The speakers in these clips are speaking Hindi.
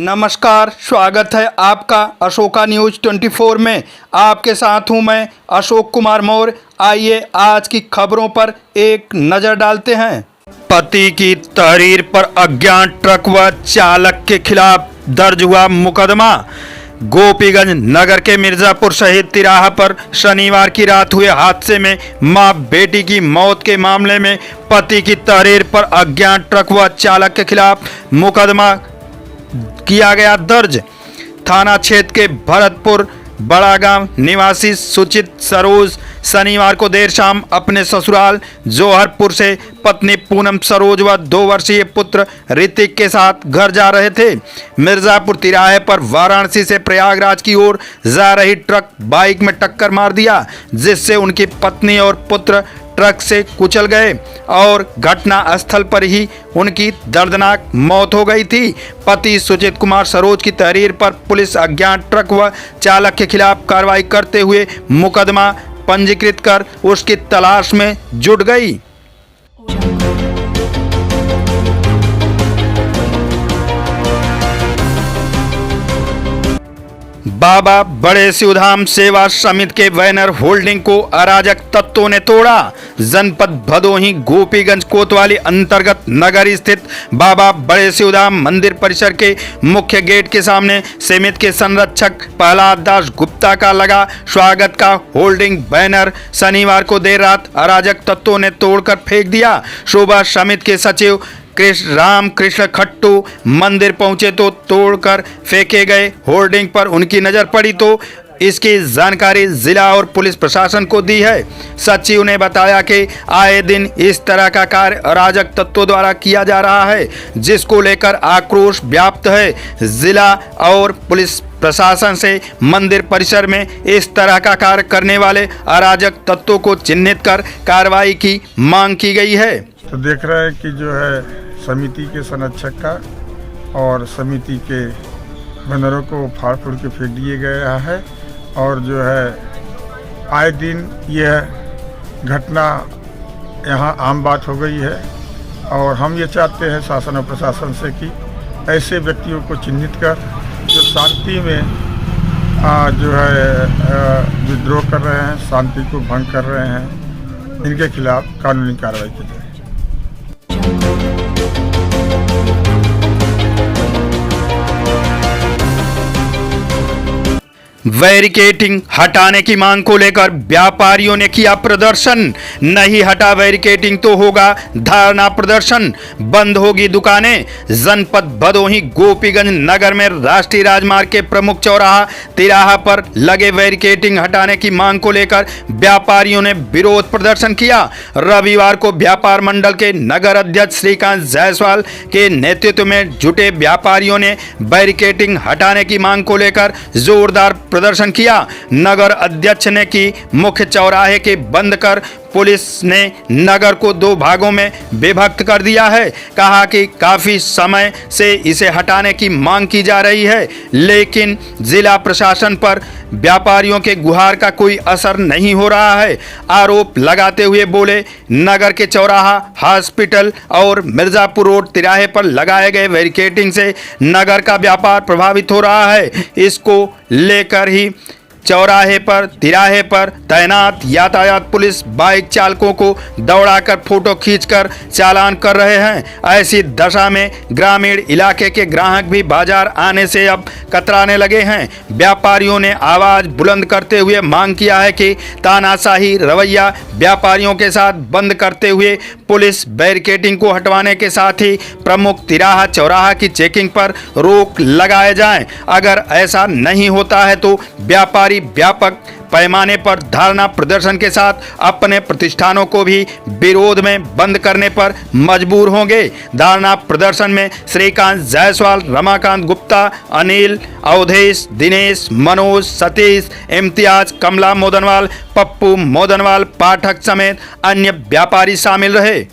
नमस्कार, स्वागत है आपका अशोका न्यूज़ 24 में। आपके साथ हूं मैं अशोक कुमार मौर्य। आइए आज की खबरों पर एक नज़र डालते हैं। पति की तहरीर पर अज्ञात ट्रक व चालक के खिलाफ दर्ज हुआ मुकदमा। गोपीगंज नगर के मिर्जापुर शहीद तिराहा पर शनिवार की रात हुए हादसे में मां बेटी की मौत के मामले में पति की तहरीर पर अज्ञात ट्रक व चालक के खिलाफ मुकदमा किया गया दर्ज। थाना क्षेत्र के भरतपुर बड़ा गांव निवासी सुचित सरोज शनिवार को देर शाम अपने ससुराल जौहरपुर से पत्नी पूनम सरोज व 2 वर्षीय पुत्र ऋतिक के साथ घर जा रहे थे। मिर्जापुर तिराहे पर वाराणसी से प्रयागराज की ओर जा रही ट्रक बाइक में टक्कर मार दिया, जिससे उनकी पत्नी और पुत्र ट्रक से कुचल गए और घटना स्थल पर ही उनकी दर्दनाक मौत हो गई थी। पति सुचित कुमार सरोज की तहरीर पर पुलिस अज्ञात ट्रक व चालक के खिलाफ कार्रवाई करते हुए मुकदमा पंजीकृत कर उसकी तलाश में जुट गई। बाबा बड़े शिवधाम सेवा समिति के बैनर होल्डिंग को अराजक तत्वों ने तोड़ा। जनपद भदोही गोपीगंज कोतवाली अंतर्गत नगर स्थित बाबा बड़े शिवधाम मंदिर परिसर के मुख्य गेट के सामने समिति के संरक्षक प्रहलाद दास गुप्ता का लगा स्वागत का होल्डिंग बैनर शनिवार को देर रात अराजक तत्वों ने तोड़कर फेंक दिया। सुबह समिति के सचिव राम कृष्ण खट्टू मंदिर पहुंचे तो तोड़कर फेंके गए होर्डिंग पर उनकी नज़र पड़ी तो इसकी जानकारी जिला और पुलिस प्रशासन को दी है। सचिव ने बताया कि आए दिन इस तरह का कार्य अराजक तत्वों द्वारा किया जा रहा है, जिसको लेकर आक्रोश व्याप्त है। जिला और पुलिस प्रशासन से मंदिर परिसर में इस तरह का कार्य करने वाले अराजक तत्वों को चिन्हित कर कार्रवाई की मांग की गई है। तो देख रहे हैं कि जो है समिति के संरक्षक का और समिति के बैनरों को फाड़ फूड़ के फेंक दिए गया है और जो है आए दिन यह घटना यहाँ आम बात हो गई है। और हम ये चाहते हैं शासन और प्रशासन से कि ऐसे व्यक्तियों को चिन्हित कर जो शांति में जो है विद्रोह कर रहे हैं, शांति को भंग कर रहे हैं, इनके खिलाफ कानूनी कार्रवाई की जाए। बैरिकेडिंग हटाने की मांग को लेकर व्यापारियों ने किया प्रदर्शन। नहीं हटा बैरिकेडिंग तो होगा धरना प्रदर्शन, बंद होगी दुकानें। जनपद भदोही गोपीगंज नगर में राष्ट्रीय राजमार्ग के प्रमुख चौराहा तिराहा पर लगे बैरिकेडिंग हटाने की मांग को लेकर व्यापारियों ने विरोध प्रदर्शन किया। रविवार को व्यापार मंडल के नगर अध्यक्ष श्रीकांत जायसवाल के नेतृत्व में जुटे व्यापारियों ने बैरिकेडिंग हटाने की मांग को लेकर जोरदार प्रदर्शन किया। नगर अध्यक्ष ने की मुख्य चौराहे के बंद कर पुलिस ने नगर को 2 भागों में विभक्त कर दिया है। कहा कि काफ़ी समय से इसे हटाने की मांग की जा रही है, लेकिन जिला प्रशासन पर व्यापारियों के गुहार का कोई असर नहीं हो रहा है। आरोप लगाते हुए बोले, नगर के चौराहा, हॉस्पिटल और मिर्जापुर रोड तिराहे पर लगाए गए बैरिकेडिंग से नगर का व्यापार प्रभावित हो रहा है। इसको लेकर ही चौराहे पर तिराहे पर तैनात यातायात पुलिस बाइक चालकों को दौड़ाकर फोटो खींचकर चालान कर रहे हैं। ऐसी दशा में ग्रामीण इलाके के ग्राहक भी बाजार आने से अब कतराने लगे हैं। व्यापारियों ने आवाज़ बुलंद करते हुए मांग किया है कि तानाशाही रवैया व्यापारियों के साथ बंद करते हुए पुलिस बैरिकेडिंग को हटवाने के साथ ही प्रमुख तिराहा चौराहा की चेकिंग पर रोक लगाए जाए। अगर ऐसा नहीं होता है तो व्यापारी व्यापक पैमाने पर धरना प्रदर्शन के साथ अपने प्रतिष्ठानों को भी विरोध में बंद करने पर मजबूर होंगे। धरना प्रदर्शन में श्रीकांत जायसवाल, रमाकांत गुप्ता, अनिल, अवधेश, दिनेश, मनोज, सतीश, इम्तियाज, कमला मोदनवाल, पप्पू मोदनवाल पाठक समेत अन्य व्यापारी शामिल रहे।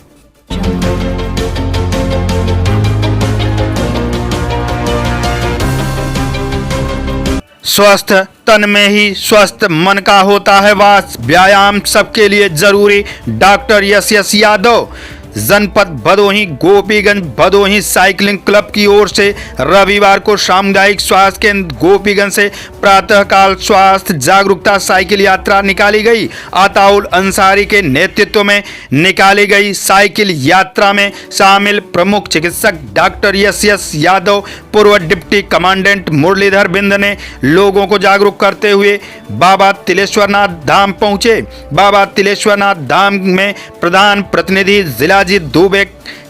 स्वस्थ तन में ही स्वस्थ मन का होता है वास। व्यायाम सबके लिए जरूरी। डॉक्टर यश यादव। जनपद भदोही गोपीगंज भदोही साइकिलिंग क्लब की ओर से रविवार को सामुदायिक स्वास्थ्य केंद्र गोपीगंज से प्रातःकाल स्वास्थ्य जागरूकता साइकिल यात्रा निकाली गई। अताउल अंसारी के नेतृत्व में निकाली गई साइकिल यात्रा में शामिल प्रमुख चिकित्सक डॉक्टर एस यादव, पूर्व डिप्टी कमांडेंट मुरलीधर बिंद ने लोगों को जागरूक करते हुए बाबा तिलेश्वरनाथ धाम पहुंचे। बाबा तिलेश्वरनाथ धाम में प्रधान प्रतिनिधि जिलाजीत दुबे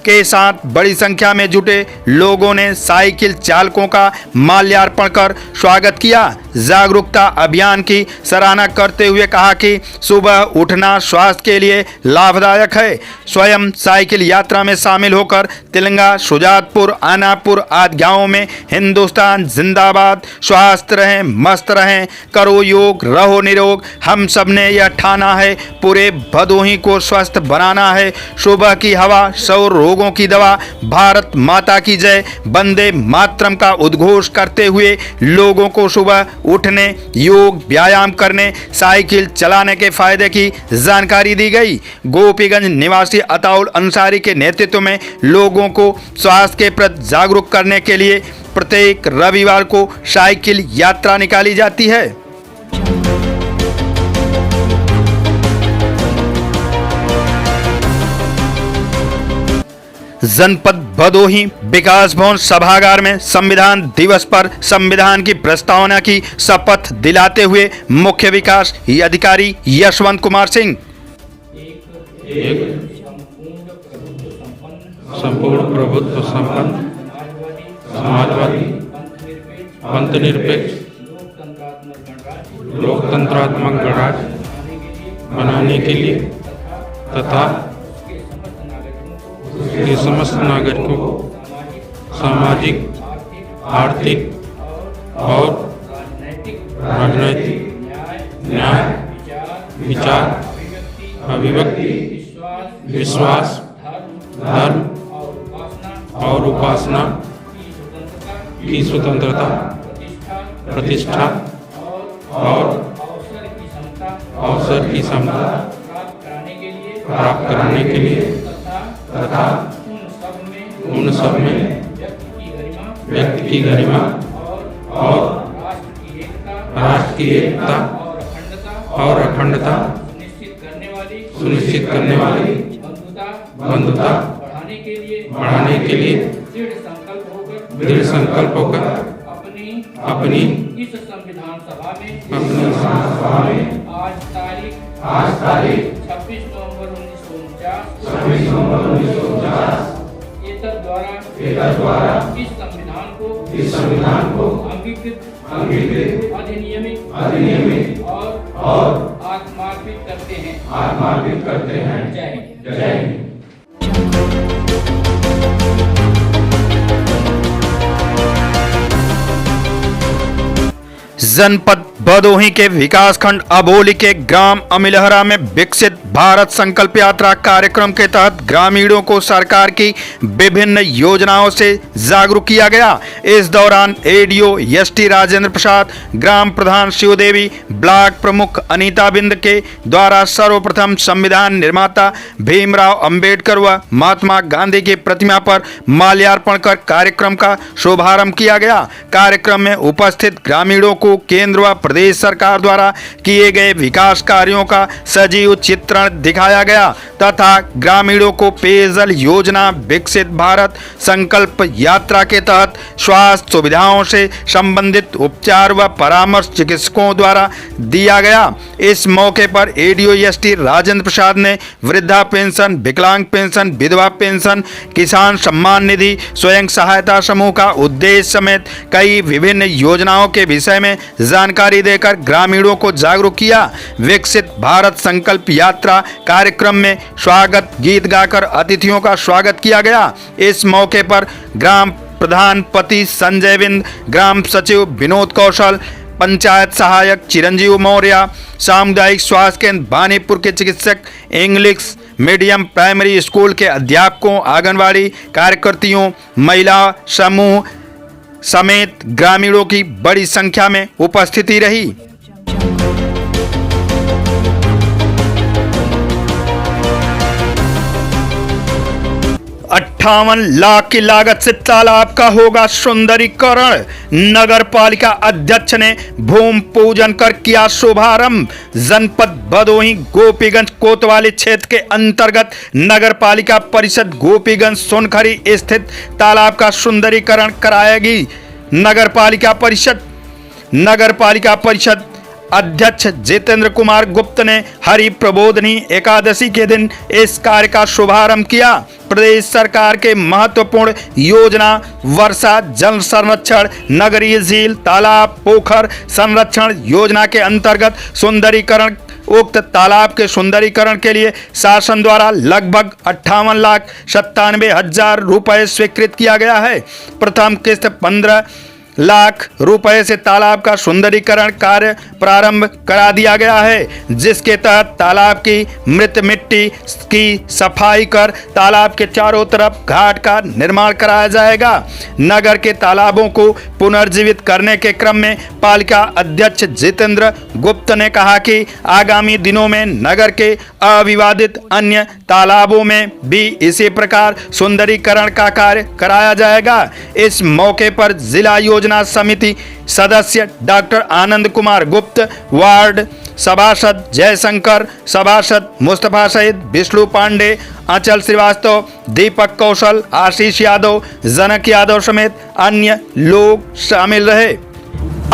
के साथ बड़ी संख्या में जुटे लोगों ने साइकिल चालकों का माल्यार्पण कर स्वागत किया। जागरूकता अभियान की सराहना करते हुए कहा कि सुबह उठना स्वास्थ्य के लिए लाभदायक है। स्वयं साइकिल यात्रा में शामिल होकर तिलंगा, शुजातपुर, आनापुर आदि गांवों में हिंदुस्तान जिंदाबाद, स्वस्थ रहें, मस्त रहें, करो योग, रहो निरोग, हम सब ने यह ठाना है, पूरे भदोही को स्वस्थ बनाना है। सुबह की हवा, सौ रोगों की दवा, भारत माता की जय, वंदे मातरम का उद्घोष करते हुए लोगों को सुबह उठने, योग, व्यायाम करने, साइकिल चलाने के फायदे की जानकारी दी गई। गोपीगंज निवासी अताउल अंसारी के नेतृत्व में लोगों को स्वास्थ्य के प्रति जागरूक करने के लिए प्रत्येक रविवार को साइकिल यात्रा निकाली जाती है। जनपद भदोही विकास भवन सभागार में संविधान दिवस पर संविधान की प्रस्तावना की शपथ दिलाते हुए मुख्य विकास अधिकारी यशवंत कुमार सिंह एक संपूर्ण प्रभुत्व संपन्न समाजवादी पंथ निरपेक्ष लोकतंत्रात्मक गणराज्य बनाने के लिए तथा के समस्त नागरिकों को सामाजिक, आर्थिक और राजनैतिक न्याय, विचार, अभिव्यक्ति, विश्वास, धर्म और उपासना की स्वतंत्रता, प्रतिष्ठा और अवसर की समता प्राप्त कराने के लिए तथा उन सब में व्यक्ति की गरिमा और राष्ट्र की एकता और अखंडता सुनिश्चित करने वाली बंधुता बढ़ाने के लिए दृढ़ संकल्प होकर अपनी इस संविधान सभा में आज तारीख 26 नवंबर 1949 एतद द्वारा इस संविधान को अंगीकृत अधिनियमित और आत्मार्पित करते हैं। जय हिंद। जनपद भदोही के विकासखंड अबोली के ग्राम अमिलहरा में विकसित भारत संकल्प यात्रा कार्यक्रम के तहत ग्रामीणों को सरकार की विभिन्न योजनाओं से जागरूक किया गया। इस दौरान एडीओ एसटी राजेंद्र प्रसाद, ग्राम प्रधान शिवदेवी, ब्लॉक प्रमुख अनीता बिंद के द्वारा सर्वप्रथम संविधान निर्माता भीमराव अंबेडकर व महात्मा गांधी की प्रतिमा पर माल्यार्पण कर कार्यक्रम का शुभारंभ किया गया। कार्यक्रम में उपस्थित ग्रामीणों को केंद्र व प्रदेश सरकार द्वारा किए गए विकास कार्यों का सजीव चित्रण दिखाया गया तथा ग्रामीणों को पेयजल योजना, विकसित भारत संकल्प यात्रा के तहत स्वास्थ्य सुविधाओं से संबंधित उपचार व परामर्श चिकित्सकों द्वारा दिया गया। इस मौके पर एडीओ एसटी राजेंद्र प्रसाद ने वृद्धा पेंशन, विकलांग पेंशन, विधवा पेंशन, किसान सम्मान निधि, स्वयं सहायता समूह का उद्देश्य समेत कई विभिन्न योजनाओं के विषय में जानकारी देकर ग्रामीणों को जागरूक किया। विकसित भारत संकल्प यात्रा कार्यक्रम में स्वागत गीत गाकर अतिथियों का स्वागत किया गया। इस मौके पर ग्राम प्रधान पति संजय बिंद, ग्राम सचिव विनोद कौशल, पंचायत सहायक चिरंजीव मौर्य, सामुदायिक स्वास्थ्य केंद्र बानीपुर के चिकित्सक, इंग्लिश मीडियम प्राइमरी स्कूल के अध्यापकों, आंगनबाड़ी कार्यकर्तियों, महिला समूह समेत ग्रामीणों की बड़ी संख्या में उपस्थिति रही। 58 लाख की लागत से तालाब का होगा सुंदरीकरण। नगर पालिका अध्यक्ष ने भूमि पूजन कर किया शुभारंभ। जनपद भदोही गोपीगंज कोतवाली क्षेत्र के अंतर्गत नगर पालिका परिषद गोपीगंज सोनखरी स्थित तालाब का सुंदरीकरण कराएगी। नगर पालिका परिषद अध्यक्ष जितेंद्र कुमार गुप्त ने हरि प्रबोधनी एकादशी के दिन इस कार्य का शुभारंभ किया। प्रदेश सरकार के महत्वपूर्ण योजना वर्षा जल संरक्षण, नगरीय झील, तालाब, पोखर संरक्षण योजना के अंतर्गत सुंदरीकरण उक्त तालाब के सुंदरीकरण के लिए शासन द्वारा लगभग 58,97,000 रुपए स्वीकृत किया गया है। प्रथम किस्त 15 लाख रुपए से तालाब का सुंदरीकरण कार्य प्रारंभ करा दिया गया है, जिसके तहत तालाब की मृत मिट्टी की सफाई कर तालाब के चारों तरफ घाट का निर्माण कराया जाएगा। नगर के तालाबों को पुनर्जीवित करने के क्रम में पालिका अध्यक्ष जितेंद्र गुप्त ने कहा कि आगामी दिनों में नगर के अविवादित अन्य तालाबों में भी इसी प्रकार सुंदरीकरण का कार्य कराया जाएगा। इस मौके पर जिला योजना समिति सदस्य डॉक्टर आनंद कुमार गुप्त, वार्ड सभासद जयशंकर, सभासद मुस्तफा सईद, विष्णु पांडे, अंचल श्रीवास्तव, दीपक कौशल, आशीष यादव, जनक यादव समेत अन्य लोग शामिल रहे।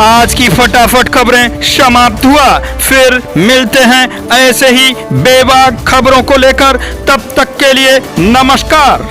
आज की फटाफट खबरें समाप्त हुआ। फिर मिलते हैं ऐसे ही बेबाक खबरों को लेकर। तब तक के लिए नमस्कार।